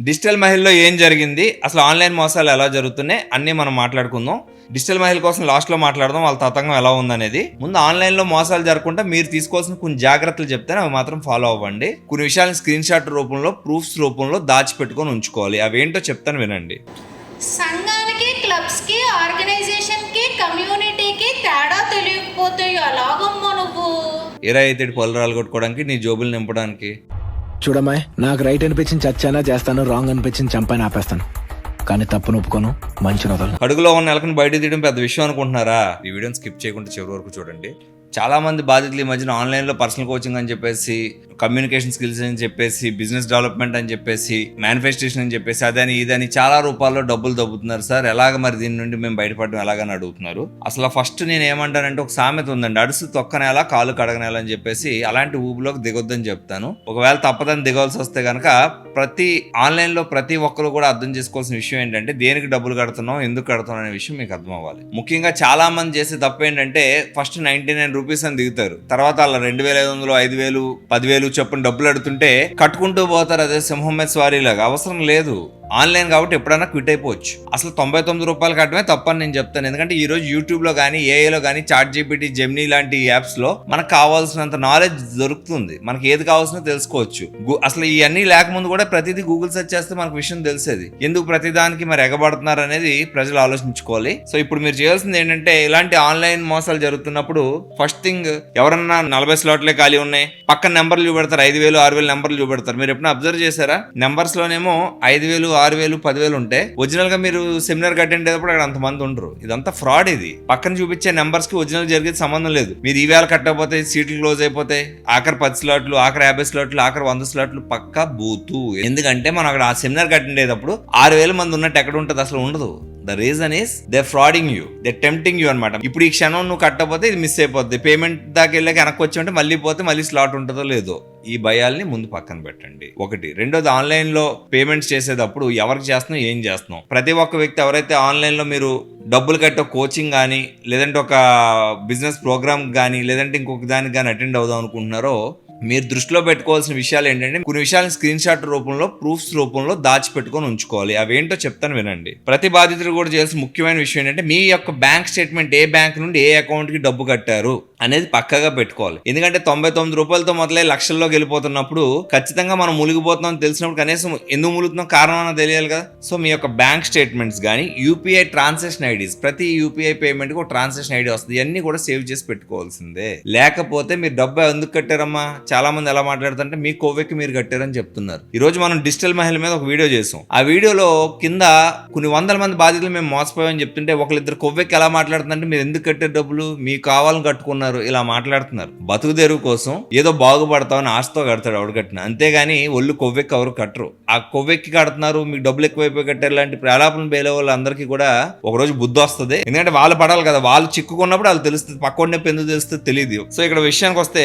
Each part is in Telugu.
డిజిటల్ మహిళలో ఏం జరిగింది, అసలు ఆన్లైన్ మోసాలు ఎలా జరుగుతున్నాయి అన్నీ మనం మాట్లాడుకుందాం. డిజిటల్ మహిళ కోసం లాస్ట్లో మాట్లాడదాం, వాళ్ళ తతంగం ఎలా ఉందనేది. ముందు ఆన్లైన్లో మోసాలు జరగకుండా మీరు తీసుకోవాల్సిన కొన్ని జాగ్రత్తలు చెప్తే అవి మాత్రం ఫాలో అవ్వండి. కొన్ని విషయాలను స్క్రీన్ షాట్ రూపంలో, ప్రూఫ్స్ రూపంలో దాచిపెట్టుకొని ఉంచుకోవాలి. అవేంటో చెప్తాను వినండి. సంఘానికి, క్లబ్స్కి, ఆర్గనైజేషన్కి, కమ్యూనిటీకి తేడా తెలియకపోతే ఎలాగమ్మా నువ్వు? ఎరా అయితే పొలరాలు కొట్టుకోవడానికి, నీ జోబులు నింపడానికి. చూడమ్మాయి, నాకు రైట్ అనిపించింది చచ్చానా చేస్తాను, రాంగ్ అనిపించింది చంపాని ఆపేస్తాను, కానీ తప్పును ఒప్పుకోను, మంచి వదలను. అడుగులో ఉన్న నెలకొని బయట తీయడం పెద్ద విషయం అనుకుంటున్నారా? ఈ వీడియోని స్కిప్ చేయకుండా చివరి వరకు చూడండి. చాలా మంది బాధితులు ఈ మధ్యన ఆన్లైన్లో పర్సనల్ కోచింగ్ అని చెప్పేసి, కమ్యూనికేషన్ స్కిల్స్ అని చెప్పేసి, బిజినెస్ డెవలప్మెంట్ అని చెప్పేసి, మేనిఫెస్టేషన్ అని చెప్పేసి, అదని ఇదని చాలా రూపాల్లో డబ్బులు దబ్బుతున్నారు సార్. ఎలాగ మరి దీని నుండి మేము బయటపడడం ఎలాగని అడుగుతున్నారు. అసలు ఫస్ట్ నేను ఏమంటానంటే, ఒక సామెత ఉందండి, అడుసు తొక్కనేలా కాలు కడగనేలా అని చెప్పేసి, అలాంటి ఊబులోకి దిగొద్దని చెప్తాను. ఒకవేళ తప్పదని దిగవలసి వస్తే కనుక ప్రతి ఆన్లైన్లో ప్రతి ఒక్కరు కూడా అర్థం చేసుకోవాల్సిన విషయం ఏంటంటే, దేనికి డబ్బులు కడుతున్నాం, ఎందుకు కడుతున్నాం అనే విషయం మీకు అర్థం అవ్వాలి. ముఖ్యంగా చాలా మంది చేసే తప్పు ఏంటంటే, ఫస్ట్ 99 రూపీస్ అని దిగుతారు, తర్వాత అలా 2500, 5000, 10,000 చొప్పున డబ్బులు అడుగుతుంటే కట్టుకుంటూ పోతారు. అదే సింహం మీద స్వారీ లాగా. అవసరం లేదు. ఆన్లైన్ కాబట్టి ఎప్పుడైనా క్విట్ అయిపోవచ్చు. అసలు 99 రూపాయలు కట్టమే తప్పని నేను చెప్తాను. ఎందుకంటే ఈ రోజు యూట్యూబ్లో కానీ, ఏఐలో కానీ, ChatGPT, జెమినీ లాంటి యాప్స్లో మనకు కావాల్సినంత నాలెడ్జ్ దొరుకుతుంది. మనకి ఏది కావాల్సినో తెలుసుకోవచ్చు. అసలు ఇవన్నీ లేకముందు కూడా ప్రతిదీ గూగుల్ సెర్చ్ చేస్తే మనకు విషయం తెలిసేది. ఎందుకు ప్రతిదానికి మరి ఎగబడుతున్నారు అనేది ప్రజలు ఆలోచించుకోవాలి. సో ఇప్పుడు మీరు చేయాల్సింది ఏంటంటే, ఇలాంటి ఆన్లైన్ మోసాలు జరుగుతున్నప్పుడు ఫస్ట్ థింగ్, ఎవరన్నా 40 స్లాట్లే ఖాళీ ఉన్నాయి, పక్కన నెంబర్లు చూపెడతారు, 5,000, 6,000 నెంబర్లు చూపెడతారు. మీరు ఎప్పుడైనా అబ్జర్వ్ చేశారా? నెంబర్స్ లోనేమో 5,000, 6,000, 10,000 ఉంటే ఒరిజినల్ గా మీరు సెమినార్ అటెండ్ అయ్యేటప్పుడు అక్కడ అంతమంది ఉండరు. ఇదంతా ఫ్రాడ్. ఇది పక్కన చూపించే నెంబర్స్ కి ఒరిజినల్ జరిగేది సంబంధం లేదు. మీరు ఈవేళ కట్టకపోతే సీట్లు క్లోజ్ అయిపోతాయి. ఆఖరి 10 స్లాట్లు, ఆఖరి 50 స్లాట్లు, ఆఖరి 100 స్లాట్లు పక్కా బూతు. ఎందుకంటే మనం అక్కడ ఆ సెమినార్ అటెండ్ అయ్యేటప్పుడు 6,000 మంది ఉన్నట్టు ఎక్కడ ఉంటుంది? అసలు ఉండదు. The reason is they frauding you, they tempting you అనమాట. ఇప్పుడు ఈ క్షణం నువ్వు కట్టకపోతే ఇది మిస్ అయిపోద్ది. పేమెంట్ దాకా వెళ్ళాక వెనక్కి వచ్చి ఉంటే మళ్ళీ పోతే మళ్ళీ స్లాట్ ఉంటుందో లేదో. ఈ భయాల్ని ముందు పక్కన పెట్టండి. ఒకటి. రెండోది, ఆన్లైన్లో పేమెంట్స్ చేసేటప్పుడు ఎవరికి చేస్తున్నాం, ఏం చేస్తున్నాం. ప్రతి ఒక్క వ్యక్తి ఎవరైతే ఆన్లైన్లో మీరు డబ్బులు కట్టే కోచింగ్ కానీ, లేదంటే ఒక బిజినెస్ ప్రోగ్రామ్ కానీ, లేదంటే ఇంకొక దానికి కానీ అటెండ్ అవుదాం అనుకుంటున్నారో, మీరు దృష్టిలో పెట్టుకోవాల్సిన విషయాలు ఏంటంటే, కొన్ని విషయాలను స్క్రీన్ షాట్ రూపంలో, ప్రూఫ్స్ రూపంలో దాచిపెట్టుకొని ఉంచుకోవాలి. అవేంటో చెప్తాను వినండి. ప్రతి బాధితుడు కూడా చేయాల్సిన ముఖ్యమైన విషయం ఏంటంటే, మీ యొక్క బ్యాంక్ స్టేట్మెంట్, ఏ బ్యాంక్ నుండి ఏ అకౌంట్ కి డబ్బు కట్టారు అనేది పక్కగా పెట్టుకోవాలి. ఎందుకంటే 99 రూపాయలతో మొదలై లక్షల్లోకి వెళ్ళిపోతున్నప్పుడు ఖచ్చితంగా మనం మునిగిపోతున్నాం తెలిసినప్పుడు కనీసం ఎందుకు ములుగుతున్నాం కారణం అన్న తెలియాలి కదా. సో మీ యొక్క బ్యాంక్ స్టేట్మెంట్స్ కానీ, యూపీఐ ట్రాన్సాక్షన్ ఐడీస్, ప్రతి యూపీఐ పేమెంట్ కి ఒక ట్రాన్సాక్షన్ ఐడి వస్తుంది. ఇవన్నీ కూడా సేవ్ చేసి పెట్టుకోవాల్సిందే. లేకపోతే మీరు డబ్బు ఎందుకు కట్టారమ్మా, చాలా మంది ఎలా మాట్లాడుతుంటే మీ కొవ్వెక్కి మీరు కట్టారని చెప్తున్నారు. ఈ రోజు మనం డిజిటల్ మహిళ మీద ఒక వీడియో చేసాం. ఆ వీడియోలో కింద కొన్ని వందల మంది బాధితులు మేము మోసపోయామని చెప్తుంటే, ఒకళ్ళిద్దరు కొవ్వెక్కి ఎలా మాట్లాడుతుందంటే, మీరు ఎందుకు కట్టారు డబ్బులు, మీకు కావాలని కట్టుకున్నారు, ఇలా మాట్లాడుతున్నారు. బతుకు తెరువు కోసం ఏదో బాగుపడతామని ఆశతో కడతాడు ఎవడు కట్టిన, అంతేగాని ఒళ్ళు కొవ్వెక్కి ఎవరు కట్టరు. ఆ కొవ్వెక్కి కడుతున్నారు, మీకు డబ్బులు ఎక్కువైపోయి కట్టారు లాంటి ప్రలాపన బేలే వాళ్ళందరికీ కూడా ఒకరోజు బుద్ధి వస్తుంది. ఎందుకంటే వాళ్ళు పడాలి కదా, వాళ్ళు చిక్కుకున్నప్పుడు వాళ్ళు తెలుస్తుంది, పక్కనే ఎందుకు తెలుస్తుంది తెలియదు. సో ఇక్కడ విషయానికి వస్తే,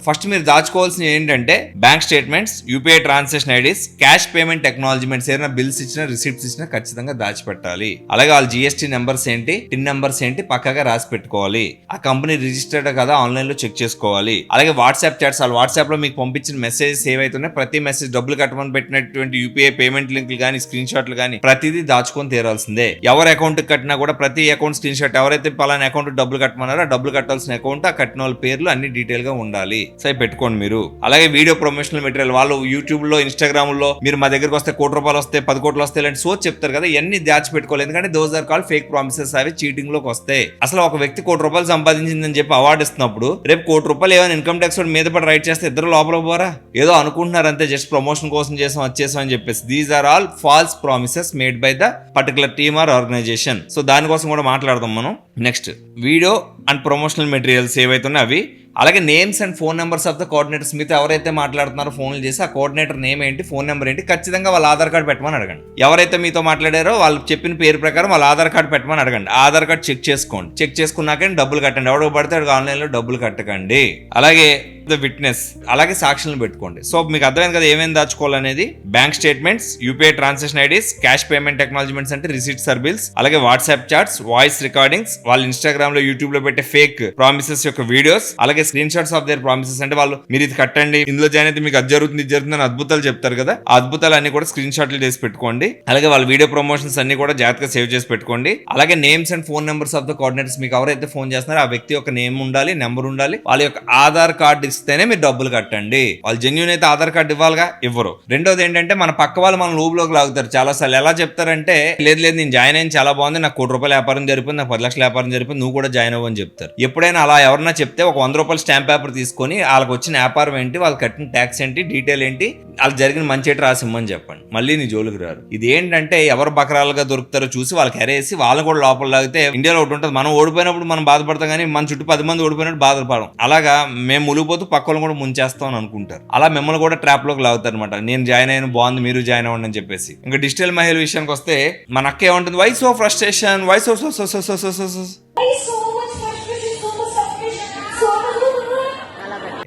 ఫస్ట్ మీరు దాచుకోవాల్సిన ఏంటంటే bank statements, UPI transaction IDs, cash payment టెక్నాలజీమెంట్స్, ఏదైనా బిల్స్ ఇచ్చినా, రిసిప్ట్స్ ఇచ్చినా ఖచ్చితంగా దాచిపెట్టాలి. అలాగే వాళ్ళ జిఎస్టీ నెంబర్స్ ఏంటి, టిన్ నెంబర్స్ ఏంటి పక్కగా రాసి పెట్టుకోవాలి. ఆ కంపెనీ రిజిస్టర్డ్ కదా ఆన్లైన్ లో చెక్ చేసుకోవాలి. అలాగే వాట్సాప్ చాట్స్, వాళ్ళు వాట్సాప్ లో మీకు పంపించిన మెసేజెస్ ఏవైతున్నాయి, ప్రతి మెసేజ్ డబ్బులు కట్టమని పెట్టినటువంటి యూపీఐ పేమెంట్ లింకులు కానీ, స్క్రీన్ షాట్లు కానీ ప్రతిదీ దాచుకొని తీరాల్సిందే. ఎవరి అకౌంట్ కట్టినా కూడా ప్రతి అకౌంట్ స్క్రీన్ షాట్, ఎవరైతే పలానా అకౌంట్ డబ్బులు కట్టమన్నారో ఆ డబ్బులు కట్టాల్సిన అకౌంట్, ఆ కట్టిన వాళ్ళ పేర్లు అన్ని డీటెయిల్ గా ఉండాలి. సో పెట్టుకోండి మీరు. అలాగే వీడియో ప్రమోషనల్ మెటీరియల్, వాళ్ళు యూట్యూబ్ లో, ఇన్స్టాగ్రామ్ లో మీరు మా దగ్గరకు వస్తే 1 కోటి రూపాయలు వస్తాయి, 10 కోట్లు వస్తాయి ఇలాంటి సోచ్ చెప్తారు కదా, ఇవన్నీ దాచి పెట్టుకోవాలి. ఎందుకంటే those are called fake promises. అవి చీటింగ్ లోకి వస్తాయి. అసలు ఒక వ్యక్తి 1 కోటి రూపాయలు సంపాదించిందని చెప్పి అవార్డు ఇస్తున్నప్పుడు రేపు 1 కోటి రూపాయలు ఏమైనా ఇన్కమ్ ట్యాక్స్ మీద పడి రైట్ చేస్తే ఇద్దరు లోపల పోరా? ఏదో అనుకుంటున్నారు అంతే, జస్ట్ ప్రమోషన్ కోసం చేసాం, వచ్చేసాం అని చెప్పేసి. These are all false promises made by the particular team or organisation. So దానికోసం కూడా మాట్లాడదాం మనం. Next, video and promotional materials ఏవైతే ఉన్నాయో అవి. అలాగే names and phone numbers of the coordinators, మీతో ఎవరైతే మాట్లాడుతున్నారో ఫోన్లు చేసి ఆ కోఆర్డినేటర్ నేమ్ ఏంటి, ఫోన్ నెంబర్ ఏంటి, ఖచ్చితంగా వాళ్ళ ఆధార్ కార్డు పెట్టమని అడగండి. ఎవరైతే మీతో మాట్లాడారో వాళ్ళు చెప్పిన పేరు ప్రకారం వాళ్ళ ఆధార్ కార్డు పెట్టమని అడగండి. ఆధార్ కార్డు చెక్ చేసుకోండి. చెక్ చేసుకున్నాక డబ్బులు కట్టండి. ఎవడో పడితే ఆన్లైన్లో డబ్బులు కట్టకండి. అలాగే ద విట్నెస్, అలాగే సాక్షులను పెట్టుకోండి. సో మీకు అర్థమైంది కదా ఏమేమి దాచుకోవాలనేది. Bank statements, UPI transaction IDs, cash payment టెక్నాలజీమెంట్స్ అంటే రిసీట్స్ ఆర్ బిల్స్, అలాగే వాట్సాప్ చాట్స్, వాయిస్ రికార్డింగ్స్, వాళ్ళు ఇన్స్టాగ్రామ్ లో యూట్యూబ్ లో పెట్టే ఫేక్ ప్రామిసెస్ యొక్క వీడియోస్, అలాగే screenshots of their promises అంటే వాళ్ళు మీరు ఇది కట్టండి, ఇందులో జాయిన్ అయితే మీకు అది జరుగుతుంది ఇది జరుగుతుంది అని అద్భుతాలు చెప్తారు కదా, ఆ అద్భుతాలు అన్ని కూడా స్క్రీన్ షాట్లు చేసి పెట్టుకోండి. అలాగే వాళ్ళ వీడియో ప్రమోషన్స్ అన్ని కూడా జాగ్రత్తగా సేవ్ చేసి పెట్టుకోండి. అలాగే names and phone numbers of the coordinators, మీకు ఎవరైతే ఫోన్ చేస్తున్నారో ఆ వ్యక్తి యొక్క నేమ్ ఉండాలి, నెంబర్ ఉండాలి, వాళ్ళ యొక్క ఆధార్ కార్డు ఇస్తేనే మీరు డబ్బులు కట్టండి. వాళ్ళు జెన్యూన్ అయితే ఆధార్ కార్డు ఇవ్వాలిగా, ఇవ్వరు. రెండోది ఏంటంటే మన పక్క వాళ్ళు మన లూబ్లోకి లాగుతారు చాలా సార్లు. ఎలా చెప్తారంటే లేదు నేను జాయిన్ అయిన చాలా బాగుంది, నాకు ₹1,00,000 వ్యాపారం జరిపింది, నాకు 10 లక్షల వ్యాపారం జరిపింది, నువ్వు కూడా జాయిన్ అవ్వని చెప్తారు. ఎప్పుడైనా అలా ఎవరన్నా చెప్తే ఒక ₹100 స్టాంప్ పేపర్ తీసుకొని వాళ్ళకి వచ్చిన వ్యాపారం ఏంటి, వాళ్ళు కట్టిన ట్యాక్స్ ఏంటి, డీటెయిల్ ఏంటి, వాళ్ళకి జరిగిన మంచి ఏంటి రాసిమ్మని చెప్పండి. మళ్ళీ నీ జోలికి రారు. ఇది ఏంటంటే ఎవరు బకరాలుగా దొరుకుతారో చూసి వాళ్ళకి ఎరేసి వాళ్ళు కూడా లోపల లాగితే ఇండియాలో ఒకటి ఉంటుంది, మనం ఓడిపోయినప్పుడు మనం బాధపడతాం కానీ మన చుట్టూ 10 మంది ఓడిపోయినట్టు బాధపడడం. అలాగా మేము ములిగిపోతూ పక్కలను కూడా ముంచేస్తాం అని అనుకుంటారు. అలా మిమ్మల్ని కూడా ట్రాప్ లోకి లాగుతారు అనమాట. నేను జాయిన్ అయిన బాగుంది మీరు జాయిన్ అవ్వండి అని చెప్పేసి. ఇంకా డిజిటల్ మహిళల విషయానికి వస్తే మన అక్క ఏమంటుంది, voice of frustration, voice of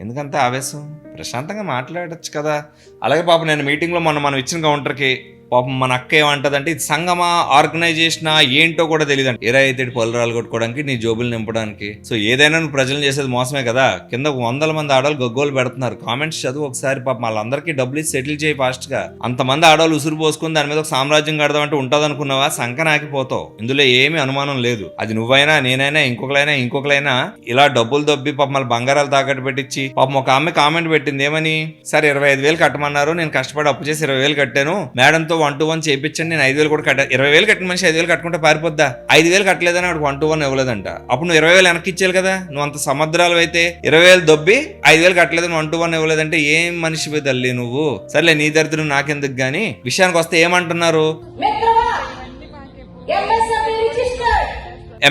ఎందుకంత ఆవేశం, ప్రశాంతంగా మాట్లాడచ్చు కదా. అలాగే పాపం నేను మీటింగ్లో మనం ఇచ్చిన కౌంటర్కి పాపం మన అక్క ఏమంటదంటే ఇది సంగమా ఆర్గనైజేషనా ఏంటో కూడా తెలియదు అంటే అయితే పొలరాలు కొట్టుకోవడానికి నీ జోబులు నింపడానికి. సో ఏదైనా నువ్వు ప్రజలు చేసేది మోసమే కదా. కింద 100 మంది ఆడవాళ్ళు గగ్గోలు పెడుతున్నారు. కామెంట్స్ చదువు ఒకసారి. పాపం వాళ్ళందరికీ డబ్బులు ఇచ్చి సెటిల్ చేయి ఫాస్ట్ గా. అంతమంది ఆడవాళ్ళు ఉసురు పోసుకుని దాని మీద ఒక సామ్రాజ్యం కడదామంటే ఉంటుంది అనుకున్నావా, సంక నాకిపోతావు. ఇందులో ఏమీ అనుమానం లేదు. అది నువ్వైనా నేనైనా ఇంకొకరైనా ఇలా డబ్బులు దొబ్బి పాపం మళ్ళీ బంగారాలు తాకట్టు పెట్టించి పాపం ఒక ఆమె కామెంట్ పెట్టింది ఏమని, సరే 25,000 కట్టమన్నారు, నేను కష్టపడి అప్పు చేసి 20,000 కట్టాను, మేడంతో 1-to-1 చేయించండి, నేను 5,000 కూడా కట్టా. 20,000 కట్టిన మనిషి 5,000 కట్టుకుంటే పారిపోద్దా? 5,000 కట్టలేదని వాడు 1-to-1 ఇవ్వలేదంట. అప్పుడు నువ్వు 20,000 వెనక్కి ఇచ్చేయాలి కదా. నువ్వు అంత సముద్రాలు అయితే 20,000 దొబ్బి 5,000 కట్టలేదని 1-to-1 ఇవ్వలేదంటే ఏం మనిషివి తల్లి నువ్వు. సర్లే నీ దరిద్రం నాకెందుకు గానీ విషయానికి వస్తే ఏమంటున్నారు,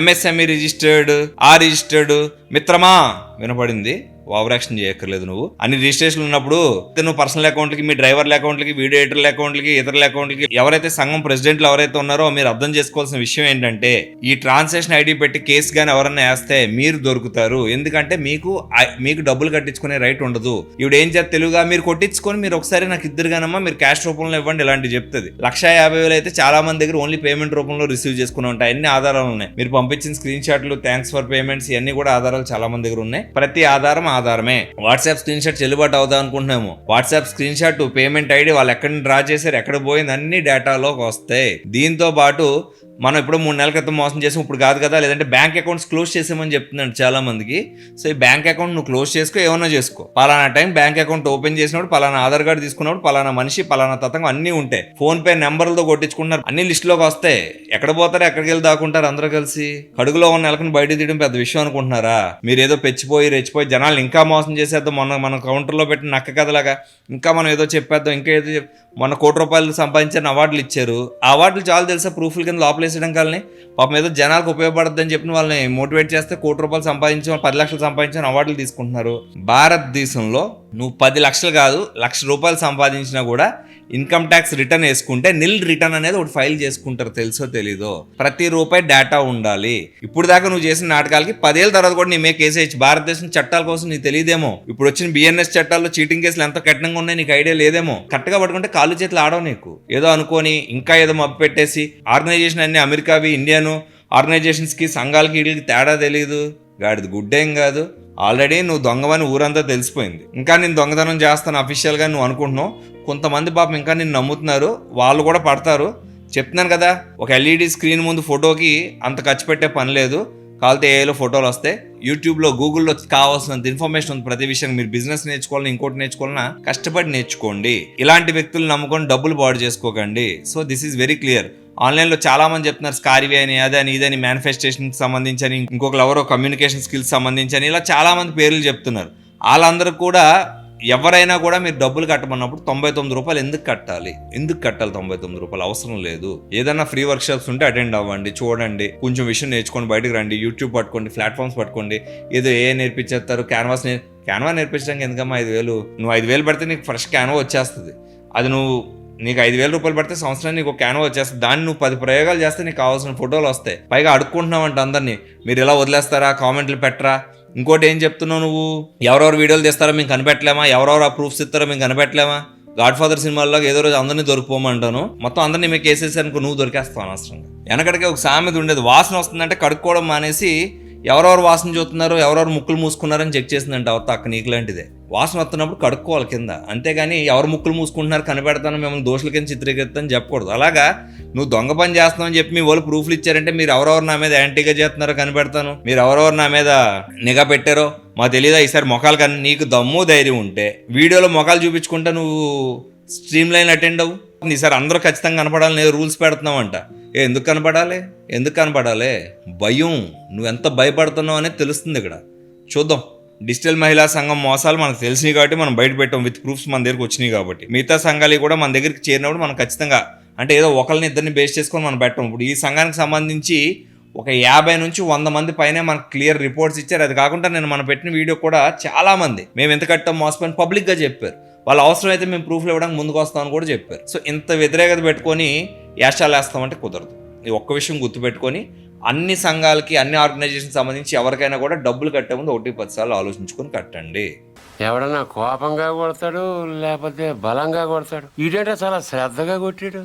MSME రిజిస్టర్డ్, ఆ రిజిస్టర్డ్, మిత్రమా వినపడింది. ఓవర్ యాక్షన్ చేయక్కర్లేదు. నువ్వు అన్ని రిజిస్ట్రేషన్ ఉన్నప్పుడు నువ్వు పర్సనల్ అకౌంట్లకి, మీ డ్రైవర్ల అకౌంట్లకి, వీడియో ఎడిటర్ల అకౌంట్లకి, ఇతరుల అకౌంట్లకి ఎవరైతే సంఘం ప్రెసిడెంట్లు ఎవరైతే ఉన్నారో మీరు అర్థం చేసుకోవాల్సిన విషయం ఏంటంటే ఈ ట్రాన్సాక్షన్ ఐడి పెట్టి కేసు గానీ ఎవరన్నా వేస్తే మీరు దొరుకుతారు. ఎందుకంటే మీకు డబ్బులు కట్టించుకునే రైట్ ఉండదు. ఇవిడ ఏం చేస్తే తెలుగుగా మీరు కొట్టించుకొని మీరు ఒకసారి నాకు ఇద్దరుగానమ్మా మీరు క్యాష్ రూపంలో ఇవ్వండి ఇలాంటి చెప్తుంది. 150,000 అయితే చాలా మంది దగ్గర ఓన్లీ పేమెంట్ రూపంలో రిసీవ్ చేసుకుని ఉంటాయి. అన్ని ఆధారాలు ఉన్నాయి. మీరు పంపించిన స్క్రీన్ షాట్లు, థ్యాంక్స్ ఫర్ పేమెంట్స్, ఇవన్నీ కూడా ఆధారాలు చాలా మంది దగ్గర ఉన్నాయి. ప్రతి ఆధారమే. వాట్సాప్ స్క్రీన్ షాట్ చెల్లుబాటు అవుతా అనుకుంటున్నాము. WhatsApp screen shot, payment ID, వాళ్ళు ఎక్కడ డ్రా చేశారు, ఎక్కడ పోయింది, అన్ని డేటాలోకి వస్తాయి. దీంతో పాటు మనం ఇప్పుడు 3 నెలల క్రితం మోసం చేసాం, ఇప్పుడు కాదు కదా. లేదంటే బ్యాంక్ అకౌంట్స్ క్లోజ్ చేసామని చెప్తున్నాడు చాలా మందికి. సో ఈ బ్యాంక్ అకౌంట్ నువ్వు క్లోజ్ చేసుకో, ఏమన్నా చేసుకో. పలానా టైం బ్యాంక్ అకౌంట్ ఓపెన్ చేసినప్పుడు, పలానా ఆధార్ కార్డు తీసుకున్నప్పుడు, పలానా మనిషి, పలానా తతంగం అన్నీ ఉంటాయి. ఫోన్ పే నెంబర్లతో కొట్టించుకుంటున్నారు, అన్ని లిస్టులోకి వస్తాయి. ఎక్కడ పోతారో ఎక్కడికి వెళ్ళి దాక్కుంటారు అందరూ కలిసి. కడుగులో ఉన్న నెలకొని బయట తీయడం పెద్ద విషయం అనుకుంటున్నారా? మీరు ఏదో రెచ్చిపోయి జనాలు ఇంకా మోసం చేసేద్దాం. మన కౌంటర్లో పెట్టిన నక్క కథలాగా ఇంకా మనం ఏదో చెప్పేద్దాం, ఇంకా ఏదో మొన్న ₹1,00,000 సంపాదించిన అవార్డులు ఇచ్చారు. ఆ అవార్డులు చాలా తెలుసా, ప్రూఫ్ల కింద లోపలేసడం కాలని పాపం ఏదో జనాలకు ఉపయోగపడద్దని చెప్పిన వాళ్ళని మోటివేట్ చేస్తే ₹1,00,000 సంపాదించిన 10 లక్షలు సంపాదించిన అవార్డులు తీసుకుంటున్నారు. భారతదేశంలో నువ్వు 10 లక్షలు కాదు ₹1,00,000 సంపాదించినా కూడా ఇన్కమ్ ట్యాక్స్ రిటర్న్ వేసుకుంటే నిల్ రిటర్న్ అనేది ఒకటి ఫైల్ చేసుకుంటారు. తెలుసో తెలీదో ప్రతి రూపాయి డేటా ఉండాలి. ఇప్పుడు దాకా నువ్వు చేసిన నాటకాలకి 10 ఏళ్ళ తర్వాత కూడా నీ మీద కేసు వేయచ్చు. భారతదేశం చట్టాల కోసం నీకు తెలియదేమో. ఇప్పుడు వచ్చిన BNS చట్టాల్లో చీటింగ్ కేసులు ఎంత కఠినంగా ఉన్నాయి నీకు ఐడియా లేదేమో. కరెక్ట్గా పట్టుకుంటే కాళ్ళు చేతులు ఆడవు నీకు. ఏదో అనుకొని ఇంకా ఏదో మబ్బు పెట్టేసి ఆర్గనైజేషన్ అన్ని అమెరికావి, ఇండియాను ఆర్గనైజేషన్స్కి, సంఘాలకి, వీళ్ళకి తేడా తెలియదు. గాడిది గుడ్డేం కాదు. ఆల్రెడీ నువ్వు దొంగవని ఊరంతా తెలిసిపోయింది. ఇంకా నేను దొంగతనం చేస్తాను అఫీషియల్గా నువ్వు అనుకుంటున్నావు. కొంతమంది పాపం ఇంకా నిన్ను నమ్ముతున్నారు, వాళ్ళు కూడా పడతారు. చెప్తున్నాను కదా, ఒక LED స్క్రీన్ ముందు ఫోటోకి అంత ఖర్చు పెట్టే పని లేదు. కాలితే ఏలో ఫోటోలు వస్తాయి. యూట్యూబ్లో, గూగుల్లో కావాల్సినంత ఇన్ఫర్మేషన్ ఉంది ప్రతి విషయం. మీరు బిజినెస్ నేర్చుకోవాలని, ఇంకోటి నేర్చుకోవాలన్నా కష్టపడి నేర్చుకోండి. ఇలాంటి వ్యక్తులు నమ్ముకొని డబ్బులు పాడు చేసుకోకండి. So this is very clear. ఆన్లైన్లో చాలా మంది చెప్తున్నారు స్కార్వీ అని, అదని ఇదని, మేనిఫెస్టేషన్కి సంబంధించని, ఇంకొకరు ఎవరో కమ్యూనికేషన్ స్కిల్స్ సంబంధించని, ఇలా చాలా మంది పేర్లు చెప్తున్నారు. వాళ్ళందరూ కూడా ఎవరైనా కూడా మీరు డబ్బులు కట్టమన్నప్పుడు ₹99 ఎందుకు కట్టాలి? ₹99 అవసరం లేదు. ఏదైనా ఫ్రీ వర్క్షాప్స్ ఉంటే అటెండ్ అవ్వండి, చూడండి, కొంచెం విషయం నేర్చుకొని బయటకు రండి. యూట్యూబ్ పట్టుకోండి, ప్లాట్ఫామ్స్ పట్టుకోండి. ఏదో నేర్పించేస్తారు, క్యాన్వా నేర్పించడానికి ఎందుకమ్మా 5,000? నువ్వు 5,000 పెడితే నీకు ఫ్రెష్ క్యాన్వా వచ్చేస్తుంది. అది నీకు ₹5,000 పెడితే సంవత్సరానికి నీకు క్యాన్వా వచ్చేస్తుంది. దాన్ని నువ్వు 10 ప్రయోగాలు చేస్తే నీకు కావాల్సిన ఫోటోలు వస్తాయి. పైగా అడుక్కుంటున్నావంటే అందరినీ మీరు ఇలా వదిలేస్తారా, కామెంట్లు పెట్టరా, ఇంకోటి ఏం చెప్తున్నావు నువ్వు, ఎవరెవరు వీడియోలు తీస్తారో మేము కనిపెట్టలేమా, ఎవరెవరు ఆ ప్రూఫ్స్ ఇస్తారో మేము కనిపెట్టలేమా, గాడ్ ఫాదర్ సినిమాల్లో ఏదో రోజు అందరినీ దొరికిపోమంటాను, మొత్తం అందరినీ మీకు కేసేసి అనుకో నువ్వు దొరికేస్తావు అనవసరంగా. వెనకడికి ఒక సామెత ఉండేది, వాసన వస్తుందంటే కడుక్కోవడం మానేసి ఎవరెవరు వాసన చూస్తున్నారో ఎవరెవరు ముక్కులు మూసుకున్నారని చెక్ చేసిందంట అవత అక్క. నీకు లాంటిదే, వాసన వస్తున్నప్పుడు కడుక్కోవాలి కింద, అంతేగాని ఎవరు ముక్కులు మూసుకుంటున్నారు కనిపెడతాను మిమ్మల్ని దోషుల కింద చిత్రీకరిస్తాను చెప్పకూడదు. అలాగా నువ్వు దొంగ పని చేస్తున్నావు అని చెప్పి మీ వాళ్ళు ప్రూఫ్లు ఇచ్చారంటే మీరు ఎవరెవరు నా మీద యాంటీగా చేస్తున్నారో కనిపెడతాను, మీరు ఎవరెవరు నా మీద నిఘా పెట్టారో మాకు తెలియదా. ఈసారి మొఖాలు కానీ నీకు దమ్ము ధైర్యం ఉంటే వీడియోలో మొఖాలు చూపించుకుంటా నువ్వు స్ట్రీమ్ లైన్ అటెండ్ అవ్వు. ఈసారి అందరూ ఖచ్చితంగా కనపడాలి, నేను రూల్స్ పెడుతున్నావంట. ఎందుకు కనపడాలి, భయం, నువ్వు ఎంత భయపడుతున్నావు అనేది తెలుస్తుంది ఇక్కడ. చూద్దాం. డిజిటల్ మహిళా సంఘం మోసాలు మనకు తెలిసినాయి కాబట్టి మనం బయట పెట్టాం, విత్ ప్రూఫ్స్ మన దగ్గరికి వచ్చినాయి కాబట్టి. మిగతా సంఘాలు కూడా మన దగ్గరికి చేరినప్పుడు మనం ఖచ్చితంగా అంటే ఏదో ఒకరిని ఇద్దరిని బేస్ చేసుకొని మనం పెట్టాం. ఇప్పుడు ఈ సంఘానికి సంబంధించి ఒక 50 నుంచి 100 మంది పైనే మనకు క్లియర్ రిపోర్ట్స్ ఇచ్చారు. అది కాకుండా నేను మనం పెట్టిన వీడియో కూడా చాలామంది మేము ఎంత కట్టాం మోసపోయిన పబ్లిక్గా చెప్పారు. వాళ్ళు అవసరం అయితే మేము ప్రూఫ్లు ఇవ్వడానికి ముందుకు వస్తామని కూడా చెప్పారు. సో ఇంత వ్యతిరేకత పెట్టుకొని యాషాలు వేస్తామంటే కుదరదు. ఈ ఒక్క విషయం గుర్తుపెట్టుకొని అన్ని సంఘాలకి అన్ని ఆర్గనైజేషన్ సంబంధించి ఎవరికైనా కూడా డబ్బులు కట్టే ముందు 1-10 సార్లు ఆలోచించుకొని కట్టండి. ఎవడన్నా కోపంగా కొడతాడు లేకపోతే బలంగా కొడతాడు, ఇదేంటో చాలా శ్రద్ధగా కొట్టాడు.